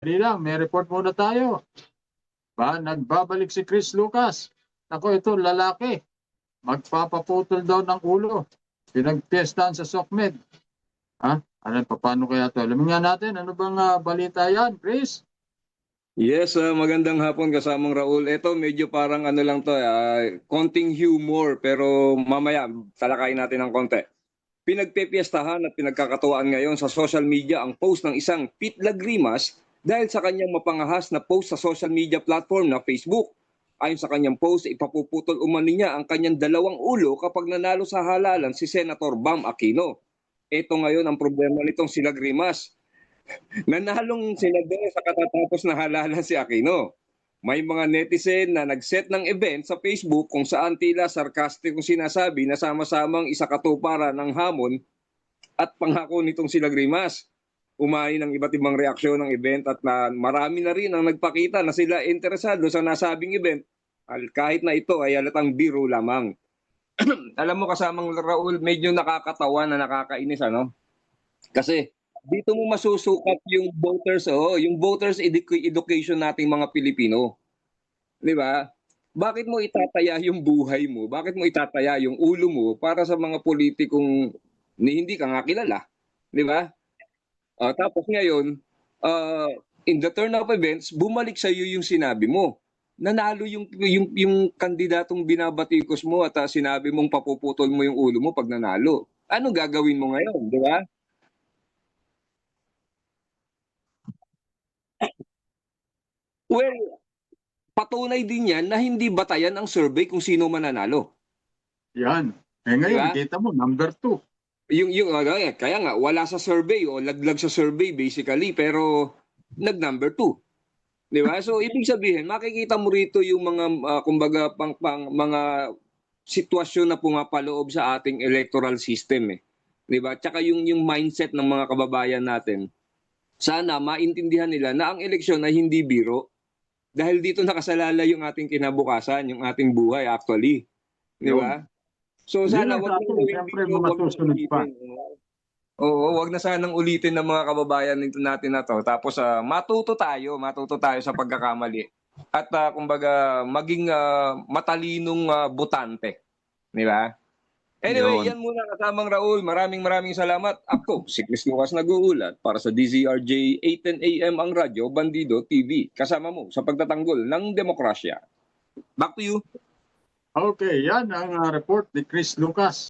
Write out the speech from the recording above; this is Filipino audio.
Dali lang, may report muna tayo. Nagbabalik si Chris Lucas. Ako, ito, lalaki. Magpapaputol daw ng ulo. Pinagpiestahan sa SOCMED. Paano kaya ito? Alamin nga natin, ano bang balita yan, Chris? Yes, magandang hapon kasamang Raul. Ito medyo parang ano lang to, konting humor pero mamaya talakayin natin ng konti. Pinagpepiestahan at pinagkakatuwaan ngayon sa social media ang post ng isang Pete Lagrimas dahil sa kanyang mapangahas na post sa social media platform na Facebook. Ayon sa kanyang post, ipapuputol umani niya ang kanyang dalawang ulo kapag nanalo sa halalan si Senator Bam Aquino. Ito ngayon ang problema nitong si Lagrimas. Nanalong senador sa katatapos na halalan si Aquino. May mga netizen na nag-set ng event sa Facebook kung saan tila sarkastikong sinasabi na sama-samang isakatuparan ng hamon at pangako nitong si Lagrimas. Umain ng iba't ibang reaksyon ng event at marami na rin ang nagpakita na sila interesado sa nasabing event kahit na ito ay halatang biro lamang. Alam mo kasamang Raul, medyo nakakatawa na nakakainis ano? Kasi dito mo masusukat yung voters education nating mga Pilipino. 'Di ba? Bakit mo itataya yung buhay mo? Bakit mo itataya yung ulo mo para sa mga politikong hindi ka nga kilala, 'di ba? Tapos ngayon, in the turn of events, bumalik sa iyo yung sinabi mo. Nanalo yung kandidatong binabatikos mo at sinabi mong papuputol mo yung ulo mo pag nanalo. Ano gagawin mo ngayon, 'di ba? Well, patunay din yan na hindi batayan ang survey kung sino mananalo. Yan. Ngayon, Diba? kita mo, number 2. Kaya nga, wala sa survey o laglag sa survey basically, pero nag-number 2. Di ba? So, ibig sabihin, makikita mo rito yung mga, kumbaga, mga sitwasyon na pumapaloob sa ating electoral system. Di ba? Tsaka yung mindset ng mga kababayan natin, sana maintindihan nila na ang eleksyon ay hindi biro. Dahil dito nakasalala yung ating kinabukasan, yung ating buhay actually. Di ba? So Hindi sana lang wag sa nang atin, gawin siyempre dito, mga wag nang susunod pa. ulitin. Oo, wag na sanang ulitin ng mga kababayan nito natin na to. Tapos matuto tayo sa pagkakamali. At kumbaga maging matalinong botante, di ba? Anyway, Yun. yan muna kasamang Raul. Maraming salamat. Ako, si Chris Lucas nag-uulat para sa DZRJ 8:10 AM ang radyo, Bandido TV. Kasama mo sa pagtatanggol ng demokrasya. Back to you. Okay, yan ang report ni Chris Lucas.